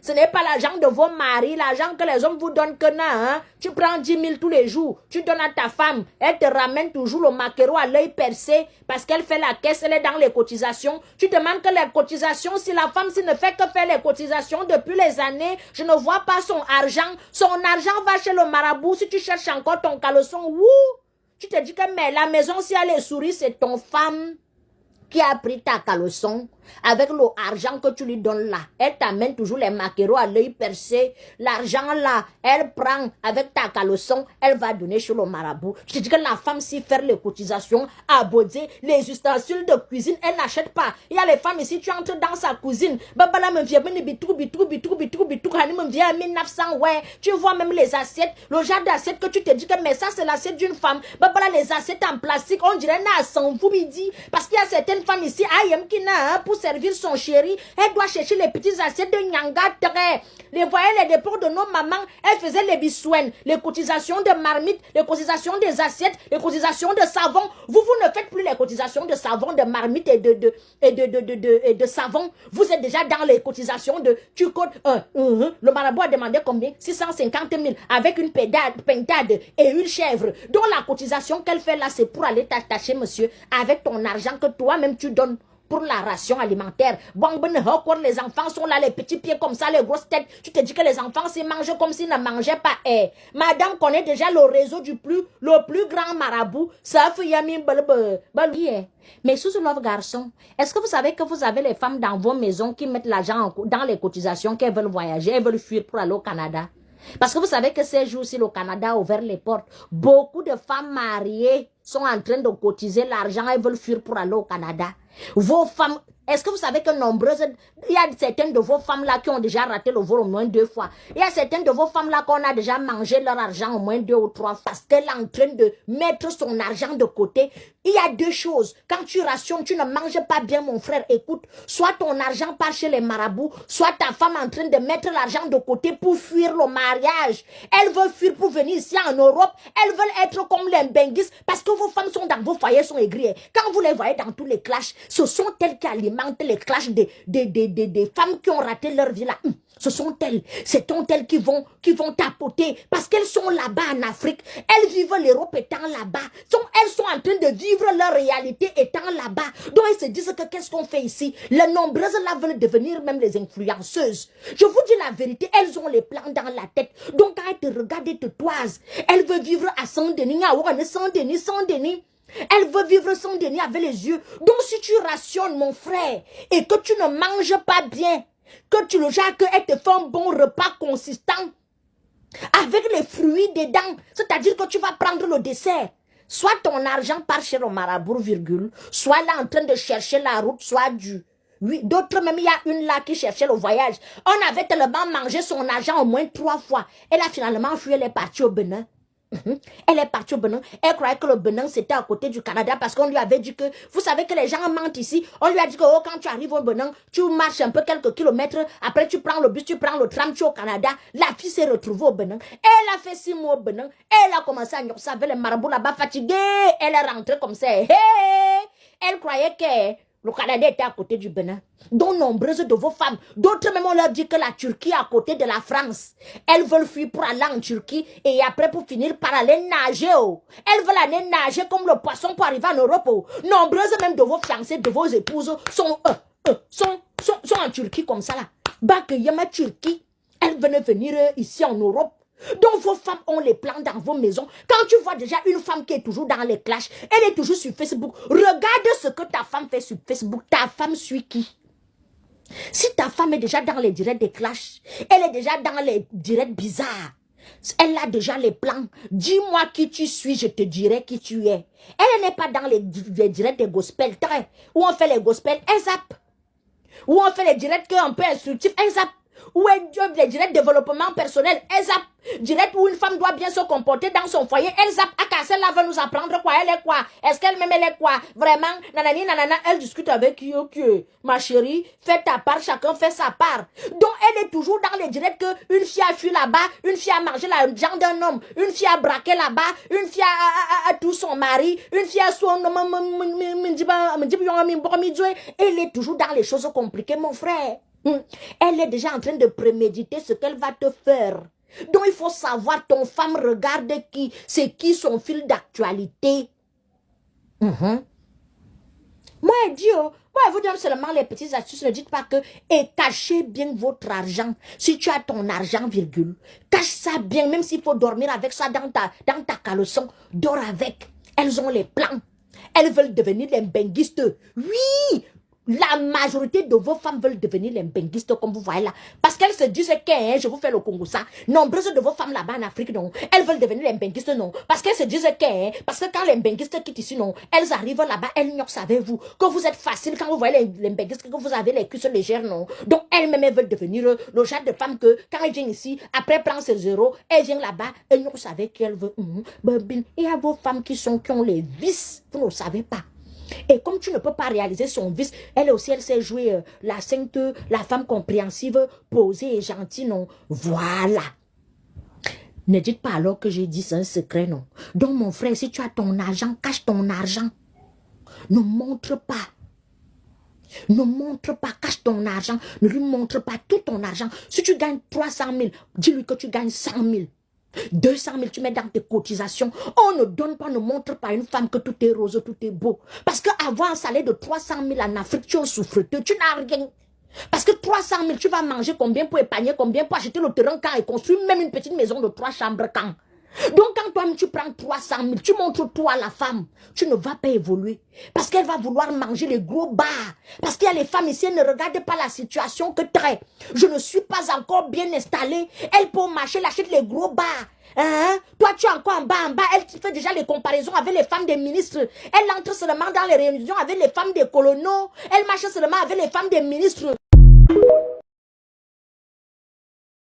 Ce n'est pas l'argent de vos maris, l'argent que les hommes vous donnent que non. Hein? Tu prends 10 000 tous les jours, tu donnes à ta femme, elle te ramène toujours le maquereau à l'œil percé parce qu'elle fait la caisse, elle est dans les cotisations. Tu demandes que les cotisations, si la femme ne fait que faire les cotisations depuis les années, je ne vois pas son argent. Son argent va chez le marabout. Si tu cherches encore ton caleçon, wouh, tu te dis que mais la maison, si elle est souris, c'est ton femme qui a pris ta caleçon avec l'argent que tu lui donnes là. Elle t'amène toujours les maquereaux à l'œil percé. L'argent là, elle prend avec ta caleçon, elle va donner chez le marabout. Je te dis que la femme, si faire les cotisations, à Bodé, les ustensiles de cuisine, elle n'achète pas. Il y a les femmes ici, tu entres dans sa cuisine. Babala me vient, ouais. Tu vois même les assiettes, le genre d'assiette que tu te dis que mais ça c'est l'assiette d'une femme. Babala les assiettes en plastique, on dirait na sans vous dit parce qu'il y a certaines femmes ici, ayem qui n'a pour servir son chéri, elle doit chercher les petites assiettes de nyanga très. Les voyez les dépôts de nos mamans, elles faisaient les bisouens, les cotisations de marmite, les cotisations des assiettes, les cotisations de savon. Vous ne faites plus les cotisations de savon, de marmite et de savon. Vous êtes déjà dans les cotisations de tu codes. Le marabout a demandé combien? 650 000 avec une pentade et une chèvre. Donc la cotisation qu'elle fait là, c'est pour aller t'attacher, monsieur, avec ton argent que toi-même tu donnes pour la ration alimentaire. Bon, les enfants sont là, les petits pieds comme ça, les grosses têtes. Tu te dis que les enfants s'y mangent comme s'ils ne mangeaient pas. Madame connaît déjà le réseau le plus grand marabout. Ça fait yami mais sous love garçon, est-ce que vous savez que vous avez les femmes dans vos maisons qui mettent l'argent dans les cotisations qu'elles veulent voyager, elles veulent fuir pour aller au Canada? Parce que vous savez que ces jours-ci, le Canada a ouvert les portes. Beaucoup de femmes mariées sont en train de cotiser l'argent, elles veulent fuir pour aller au Canada. Vos femmes, est-ce que vous savez que nombreuses, il y a certaines de vos femmes là qui ont déjà raté le vol au moins 2 fois. Il y a certaines de vos femmes là qu'on a déjà mangé leur argent au moins 2 ou 3 fois parce qu'elle est en train de mettre son argent de côté. Il y a 2 choses. Quand tu rationnes, tu ne manges pas bien, mon frère. Écoute, soit ton argent part chez les marabouts, soit ta femme est en train de mettre l'argent de côté pour fuir le mariage. Elle veut fuir pour venir ici en Europe. Elles veulent être comme les Benguis parce que vos femmes sont dans vos foyers, sont aigries. Quand vous les voyez dans tous les clashs, ce sont elles qui alimentent les clashs des femmes qui ont raté leur vie là. Ce sont elles. C'est elles qui vont tapoter parce qu'elles sont là-bas en Afrique. Elles vivent l'Europe étant là-bas. Elles sont en train de vivre leur réalité étant là-bas. Donc elles se disent que qu'est-ce qu'on fait ici? Les nombreuses là veulent devenir même les influenceuses. Je vous dis la vérité, elles ont les plans dans la tête. Donc quand elles te regardent et te toisent, elles veulent vivre à Saint-Denis, Saint-Denis. Elle veut vivre sans déni avec les yeux. Donc si tu rationnes, mon frère, et que tu ne manges pas bien, que tu le genre qu'elle te fait un bon repas consistant, avec les fruits dedans, c'est-à-dire que tu vas prendre le dessert, soit ton argent part chez le marabout, soit là en train de chercher la route, soit du... Oui, d'autres même, il y a une là qui cherchait le voyage. On avait tellement mangé son argent au moins 3 fois. Elle a finalement fui, elle est partie au Bénin. Elle est partie au Bénin. Elle croyait que le Bénin c'était à côté du Canada parce qu'on lui avait dit que, vous savez que les gens mentent ici. On lui a dit que oh, quand tu arrives au Bénin, tu marches un peu quelques kilomètres. Après tu prends le bus, tu prends le tram, tu es au Canada. La fille s'est retrouvée au Bénin. Elle a fait 6 mois au Bénin. Elle a commencé à nyopser avec les marabouts là-bas fatiguée. Elle est rentrée comme ça. Hey! Elle croyait que le Canada était à côté du Bénin. Donc nombreuses de vos femmes, d'autres même on leur dit que la Turquie est à côté de la France. Elles veulent fuir pour aller en Turquie et après pour finir par aller nager. Elles veulent aller nager comme le poisson pour arriver en Europe. Nombreuses même de vos fiancées, de vos épouses sont en Turquie comme ça là. Bakayama Turquie, elles veulent venir ici en Europe. Donc vos femmes ont les plans dans vos maisons. Quand tu vois déjà une femme qui est toujours dans les clashs, elle est toujours sur Facebook. Regarde ce que ta femme fait sur Facebook. Ta femme suit qui? Si ta femme est déjà dans les directs des clashs, elle est déjà dans les directs bizarres, elle a déjà les plans. Dis-moi qui tu suis, je te dirai qui tu es. Elle n'est pas dans les directs des gospels, où on fait les gospels, elle zappe. Où on fait les directs un peu instructifs, elle zappe. Où est les directs développement personnel, elle zappe. Direct où une femme doit bien se comporter dans son foyer, elle zappe. Celle-là veut nous apprendre quoi, elle est quoi? Est-ce qu'elle-même elle est quoi? Vraiment, nanani, nanana, elle discute avec qui? Ok, ma chérie, fais ta part, chacun fait sa part. Donc elle est toujours dans les directs que une fille a fui là-bas, une fille a mangé la jambe d'un homme, une fille a braqué là-bas, une fille a tout son mari, une fille a son... Elle est toujours dans les choses compliquées, mon frère. Elle est déjà en train de préméditer ce qu'elle va te faire. Donc, il faut savoir, ton femme regarde qui, c'est qui son fil d'actualité. Moi, elle dit, moi, elle vous donne seulement les petites astuces. Ne dites pas que, et cachez bien votre argent. Si tu as ton argent, virgule, cache ça bien, même s'il faut dormir avec ça dans ta caleçon, dors avec. Elles ont les plans. Elles veulent devenir les benguistes. Oui! La majorité de vos femmes veulent devenir les benguistes comme vous voyez là. Parce qu'elles se disent que je vous fais le Congo ça. Nombreuses de vos femmes là-bas en Afrique, non. Elles veulent devenir les benguistes, non. Parce qu'elles se disent parce que quand les benguistes quittent ici, non. Elles arrivent là-bas, elles n'y savez-vous. Que vous êtes facile quand vous voyez les benguistes, que vous avez les cuisses légères, non. Donc elles-mêmes veulent devenir le genre de femme que quand elles viennent ici, après prendre ses zéros, elles viennent là-bas, elles n'y savez qu'elles veulent. Il y a vos femmes qui ont les vices, vous ne savez pas. Et comme tu ne peux pas réaliser son vice, elle aussi, elle sait jouer la sainte, la femme compréhensive, posée et gentille, non. Voilà. Ne dites pas alors que j'ai dit c'est un secret, non. Donc, mon frère, si tu as ton argent, cache ton argent. Ne montre pas. Ne montre pas, cache ton argent. Ne lui montre pas tout ton argent. Si tu gagnes 300 000, dis-lui que tu gagnes 100 000. 200 000, tu mets dans tes cotisations. On ne donne pas, ne montre pas à une femme que tout est rose, tout est beau. Parce qu'avoir un salaire de 300 000 en Afrique, tu es un souffreteux, tu n'as rien. Parce que 300 000, tu vas manger combien pour épargner, combien pour acheter le terrain quand et construire même une petite maison de 3 chambres quand. Donc quand toi-même tu prends 300 000, tu montres toi à la femme, tu ne vas pas évoluer. Parce qu'elle va vouloir manger les gros bars. Parce qu'il y a les femmes ici, elles ne regardent pas la situation que très. Je ne suis pas encore bien installée. Elle peut marcher, elle achète les gros bars. Hein? Toi tu es encore en bas, elle fait déjà les comparaisons avec les femmes des ministres. Elle entre seulement dans les réunions avec les femmes des colonels. Elle marche seulement avec les femmes des ministres.